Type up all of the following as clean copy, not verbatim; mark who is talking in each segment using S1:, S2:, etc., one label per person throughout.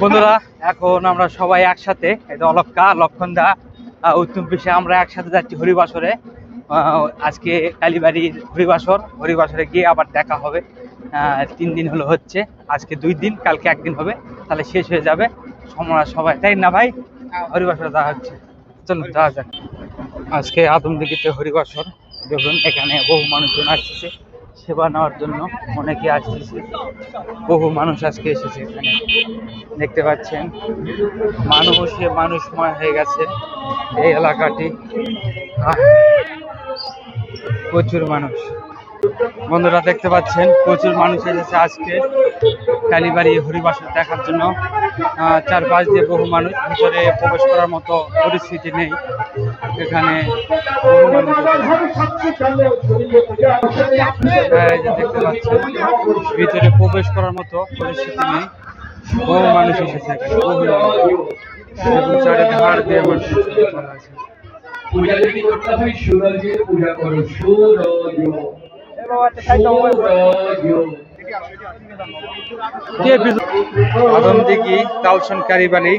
S1: বন্ধুরা, এখন আমরা সবাই একসাথে, এটা অলক্কা লক্ষণদা উত্তম পিসে আমরা একসাথে যাচ্ছি হরিবাসরে। আজকে কালীবাড়ির হরিবাসরে গিয়ে আবার দেখা হবে। 3 দিন হলো হচ্ছে, আজকে 2 দিন, কালকে 1 দিন হবে, তাহলে শেষ হয়ে যাবে। সবাই তাই না ভাই? হরিবাসরে যাওয়া হচ্ছে, চলুন যাওয়া যাক। আজকে আদমদিঘিতে হরিবাসর। দেখুন এখানে বহু মানুষজন আসতেছে সেবা নেওয়ার জন্য, অনেকে আসতেছে, বহু মানুষ আজকে এসেছে এখানে। দেখতে পাচ্ছেন মানুষময় হয়ে গেছে এই এলাকাটি। প্রচুর মানুষ, বন্ধুরা দেখতে পাচ্ছেন প্রচুর মানুষ এসেছে আজকে কালীবাড়ি হরিবাসর দেখার জন্য। চারপাশ দিয়ে বহু মানুষ, ভিতরে প্রবেশ করার মতো পরিস্থিতি নেই এখানে। বহু মানুষ দেখতে পাচ্ছেন ভিতরে প্রবেশ করার মতো পরিস্থিতি নেই, বহু মানুষ এসেছে এখানে, বহু ধার দিয়ে মানুষ আছে। পূজা যদি করতে হয় সূরজের পূজা করো, সূরজ। আদমদিঘি তালসন কালীবাড়ি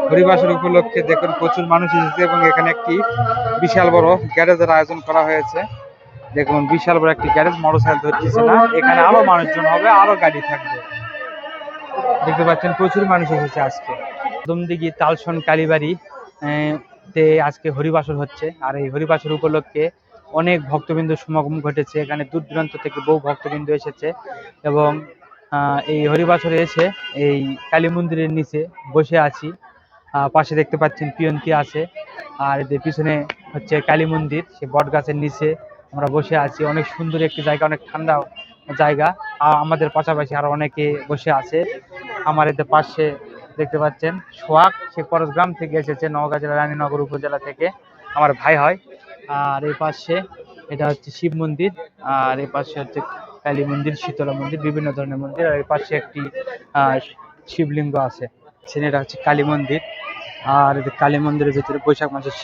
S1: হরিবাসর উপলক্ষে দেখুন প্রচুর মানুষ এসেছে এবং এখানে একটি বিশাল বড় গ্যারেজের আয়োজন করা হয়েছে। দেখুন বিশাল বড় একটি গ্যারেজ, মোটরসাইকেল ধরতেছে না, এখানে আরো মানুষজন হবে, আরো গাড়ি থাকবে। দেখতে পাচ্ছেন প্রচুর মানুষ এসেছে আজকে আদমদিঘি তালসন কালীবাড়ি তে আজকে হরিবাসর হচ্ছে। আর এই হরিবাসর উপলক্ষে অনেক ভক্তবৃন্দ সমাগম ঘটেছে এখানে, দূর দূরান্ত থেকে বহু ভক্তবৃন্দ এসেছে। এবং এই হরিবাসরে এসে এই কালী মন্দিরের নিচে বসে আছি। পাশে দেখতে পাচ্ছেন পিয়ন্তি আছে, আর এদের পিছনে হচ্ছে কালী মন্দির, সে বট গাছের নিচে আমরা বসে আছি। অনেক সুন্দর একটি জায়গা, অনেক ঠান্ডা জায়গা। আমাদের পাশাপাশি আরো অনেকে বসে আছে। আমার এতে পাশে দেখতে পাচ্ছেন সোহাগ, সে পরশগ্রাম থেকে এসেছে, নওগাঁ জেলা রানীনগর উপজেলা থেকে, আমার ভাই হয়। আর এই পাশে এটা হচ্ছে শিব মন্দির, আর এই পাশে হচ্ছে কালী মন্দির, শীতলা মন্দির, বিভিন্ন ধরনের মন্দির। আর এই পাশে একটি শিবলিঙ্গ আছে, এটা হচ্ছে কালী মন্দির। আর কালী মন্দিরের ভিতরে বৈশাখ মাসের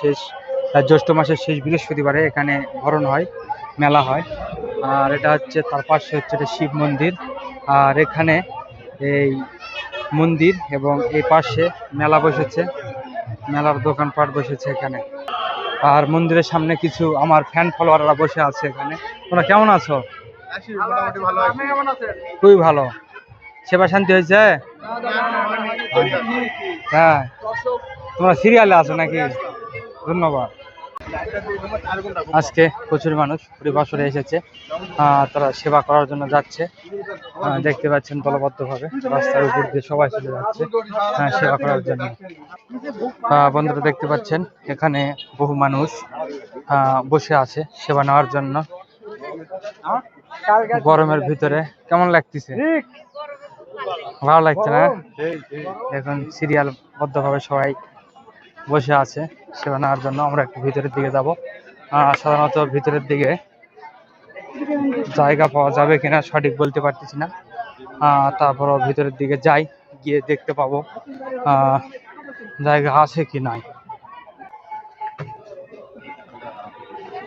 S1: জ্যৈষ্ঠ মাসের শেষ বৃহস্পতিবারে এখানে ভরণ হয়, মেলা হয়। আর এটা হচ্ছে তার পাশে হচ্ছে এটা শিব মন্দির। আর এখানে এই মন্দির এবং এই পাশে মেলা বসেছে, মেলার দোকানপাট বসেছে এখানে। আর মন্দিরের সামনে কিছু আমার ফ্যান ফলোয়াররা বসে আছে এখানে। তোমরা কেমন আছো? খুবই ভালো। সেবা শান্তি হয়েছে? হ্যাঁ, তোমরা সিরিয়ালে আছো নাকি? ধন্যবাদ। আজকে প্রচুর মানুষ হরিবাসরে এসেছে, তারা সেবা করার জন্য যাচ্ছে। দেখতে পাচ্ছেন দলবদ্ধভাবে রাস্তার উপর দিয়ে সবাই চলে যাচ্ছে সেবা করার জন্য। বন্ধুরা দেখতে পাচ্ছেন এখানে বহু মানুষ বসে আছে সেবা নেওয়ার জন্য। গরমের ভিতরে কেমন লাগতেছে? ভালো লাগছে না? এখন সিরিয়াল বদ্ধভাবে সবাই বসে আছে সেবা নেওয়ার জন্য। আমরা একটু ভিতরের দিকে যাব। সাধারণত ভিতরের দিকে জায়গা পাওয়া যাবে কিনা সঠিক বলতে পারতেছি না, তারপরও ভিতরের দিকে যাই, গিয়ে দেখতে পাবো জায়গা আছে কি নাই।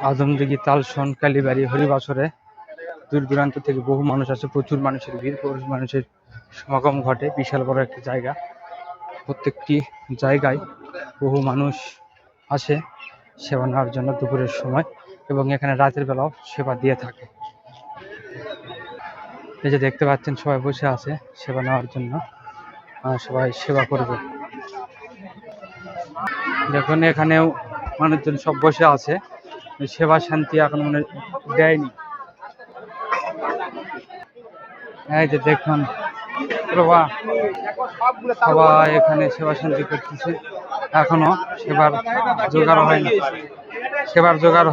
S1: আদমদিঘি তালসন কালীবাড়ি হরিবাসরে দূর দূরান্ত থেকে বহু মানুষ আসে, প্রচুর মানুষের ভিড়, প্রচুর মানুষের সমাগম ঘটে। বিশাল বড় একটা জায়গা, প্রত্যেকটি জায়গায় বহু মানুষ আসে সেবা নেওয়ার জন্য দুপুরের সময়, এবং এখানে রাতের বেলাও সেবা দিয়ে থাকে। এই যে দেখতে পাচ্ছেন সবাই বসে আছে সেবা নেওয়ার জন্য, সবাই সেবা করবে। দেখুন এখানেও মানুষজন সব বসে আছে, সেবা শান্তি এখন মনে দেয়নি। এই যে দেখুন সবাই এখানে সেবা শান্তি করতেছে, এখনো সেবার জোগাড়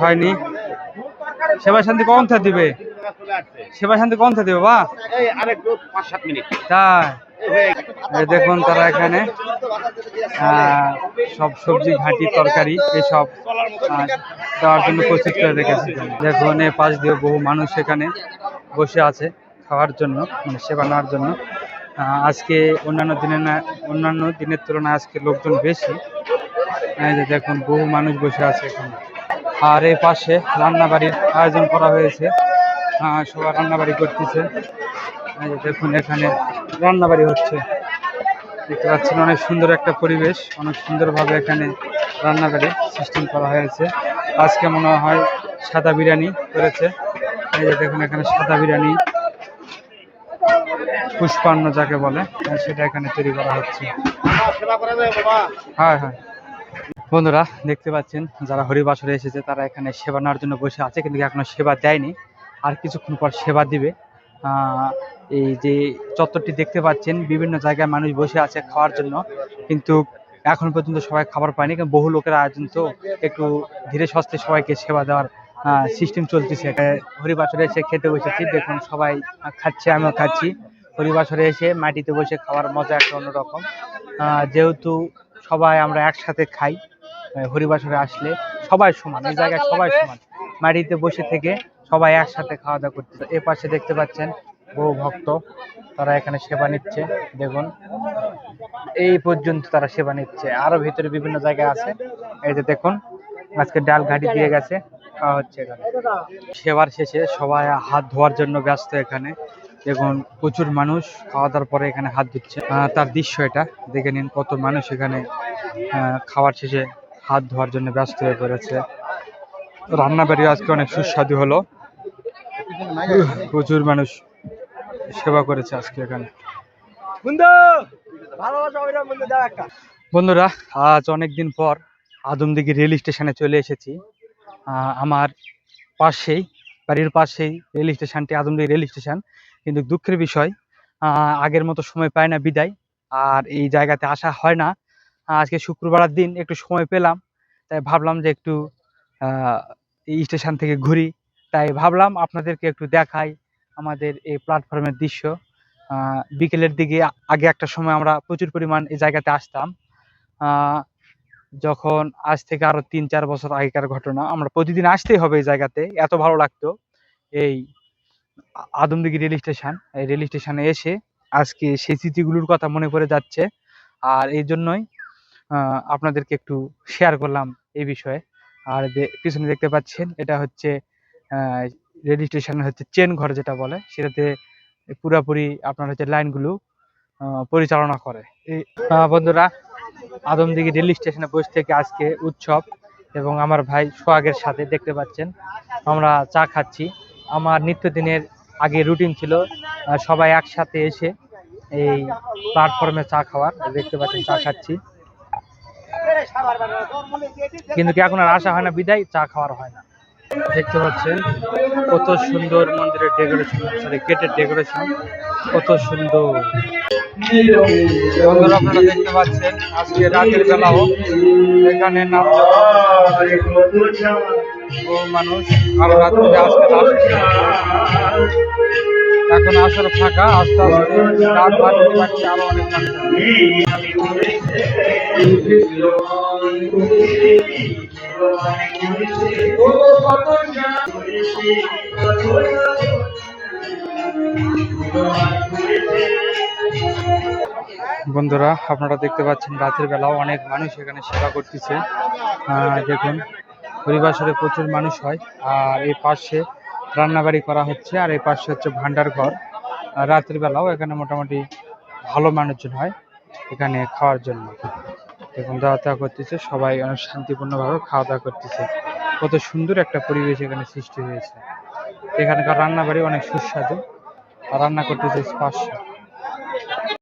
S1: হয়নি, সেবা শান্তি কখন দিবে? সেবা শান্তি কখন দিবে বা? তাই দেখুন তারা এখানে সব সবজি, ঘাঁটি, তরকারি এসব দেওয়ার জন্য প্রস্তুত করে রেখেছে। দেখুন এ পাশ দিয়ে বহু মানুষ এখানে বসে আছে খাওয়ার জন্য, মানে সেবা নেওয়ার জন্য। আজকে অন্যান্য দিনের তুলনায় আজকে লোকজন বেশি। দেখুন বহু মানুষ বসে আছে এখানে। আর এই পাশে রান্নাবাড়ির আয়োজন করা হয়েছে, সবাই রান্নাবাড়ি করতেছে। দেখুন এখানে রান্নাবাড়ি হচ্ছে। দেখতে পাচ্ছেন অনেক সুন্দর একটা পরিবেশ, অনেক সুন্দরভাবে এখানে রান্নাঘরে সিস্টেম করা হয়েছে। আজকে মনে হয় সাদা বিরিয়ানি করেছে। এই যে দেখুন এখানে সাদা বিরিয়ানি, পুষ্পান্ন যাকে বলে, সেটা এখানে তৈরি করা হচ্ছে। হ্যাঁ হ্যাঁ বন্ধুরা, দেখতে পাচ্ছেন যারা হরিবাসরে এসেছে তারা এখানে সেবা নেওয়ার জন্য বসে আছে, কিন্তু এখনো সেবা দেয়নি। আর কিছুক্ষণ পর সেবা দিবে। এই যে চত্বরটি দেখতে পাচ্ছেন, বিভিন্ন জায়গায় মানুষ বসে আছে খাওয়ার জন্য, কিন্তু এখন পর্যন্ত সবাই খাবার পায়নি, কারণ বহু লোকের আয়োজন, তো একটু ধীরে সুস্থে সবাইকে সেবা দেওয়ার সিস্টেম চলতেছে। হরিবাসরে এসে খেতে বসেছি, দেখুন সবাই খাচ্ছে, আমিও খাচ্ছি। হরিবাসরে এসে মাটিতে বসে খাওয়ার মজা একটা অন্যরকম। যেহেতু সবাই আমরা একসাথে খাই, হরিবাসরে আসলে সবাই সমান, এই জায়গায় সবাই সমান, মাটিতে বসে থেকে সবাই একসাথে খাওয়া দাওয়া করতেছে। এ পাশে দেখতে পাচ্ছেন বহু ভক্ত, তারা এখানে সেবা নিচ্ছে। দেখুন এই পর্যন্ত তারা সেবা নিচ্ছে, আরো ভিতরে বিভিন্ন জায়গায় আছে। এই যে দেখুন আজকে ডাল ঘাটি দিয়ে গেছে, খাওয়া হচ্ছে এখানে। সেবার শেষে সবাই হাত ধোয়ার জন্য ব্যস্ত এখানে। দেখুন প্রচুর মানুষ খাওয়া দাওয়ার পরে এখানে হাত ধুচ্ছে। তার দৃশ্য এটা দেখে নিন, কত মানুষ এখানে খাওয়ার শেষে হাত ধোয়ার জন্য ব্যস্ত হয়ে পড়েছে। রান্নাবাড়ি আজকে অনেক সুস্বাদু হলো, প্রচুর মানুষ সেবা করেছে আজকে এখানে। বন্ধুরা, আজ অনেকদিন পর আদমদিঘি রেল স্টেশনে চলে এসেছি। আমার পাশেই, বাড়ির পাশেই রেল স্টেশনটি, আদমদিঘি রেল স্টেশন। কিন্তু দুঃখের বিষয়, আগের মতো সময় পাই না বিদায়, আর এই জায়গাতে আসা হয় না। আজকে শুক্রবারের দিন একটু সময় পেলাম, তাই ভাবলাম যে একটু এই স্টেশন থেকে ঘুরি। তাই ভাবলাম আপনাদেরকে একটু দেখাই আমাদের এই প্ল্যাটফর্মের দৃশ্য। বিকেলের দিকে আগে একটা সময় আমরা প্রচুর পরিমাণ এই জায়গাতে আসতাম। যখন আজ থেকে আরো ৩-৪ বছর আগেকার ঘটনা, আমরা প্রতিদিন আসতেই হবে এই জায়গাতে, এত ভালো লাগতো এই আদমদিঘি রেল স্টেশন। এই রেল স্টেশনে এসে আজকে সেই স্মৃতিগুলোর কথা মনে পড়ে যাচ্ছে, আর এই জন্যই আপনাদেরকে একটু শেয়ার করলাম এই বিষয়ে। আর পিছনে দেখতে পাচ্ছেন এটা হচ্ছে রেল স্টেশন হচ্ছে চেন ঘর যেটা বলে, সেটাতে পুরাপুরি আপনার হচ্ছে লাইনগুলো পরিচালনা করে। এই বন্ধুরা, আদমদিঘি রেল স্টেশনে বসে থেকে আজকে উৎসব, এবং আমার ভাই সোহাগের সাথে দেখতে পাচ্ছেন আমরা চা খাচ্ছি। আমার নিত্যদিনের আগে রুটিন ছিল সবাই একসাথে এসে এই প্ল্যাটফর্মে চা খাওয়ার, দেখতে পাচ্ছেন চা খাচ্ছি। কিন্তু এখন আর আসা হয় না বিদায় চা খাওয়ার হয় না। দেখতে পাচ্ছেন কত সুন্দর মন্দিরের ডেকোরেশন, সরি গেটের ডেকোরেশন, কত সুন্দর। বন্ধুরা, আপনারা দেখতে পাচ্ছেন আজকে রাতের বেলাও এখানে নাম মানুষ, আর রাত্রে আজকে এখন আসলে ফাঁকা, আস্তে আস্তে রাত বাড়তে বাড়তে আরো অনেক মানুষ। বন্ধুরা, আপনারা দেখতে পাচ্ছেন রাতের বেলাও অনেক মানুষ এখানে সেবা করতেছে। দেখুন হরিবাসরে প্রচুর মানুষ হয়, আর এই পাশে রান্নাবাড়ি করা হচ্ছে, আর এই পাশে হচ্ছে ভান্ডার ঘর। রাতের বেলাও এখানে মোটামুটি ভালো মানুষজন হয় এখানে খাওয়ার জন্য। দেখুন দাওয়া দাওয়া করতেছে, সবাই অনেক শান্তিপূর্ণভাবে খাওয়া দাওয়া করতেছে। কত সুন্দর একটা পরিবেশ এখানে সৃষ্টি হয়েছে। এখানকার রান্নাবাড়ি অনেক সুস্বাদু, রান্না করতেছে পাশে।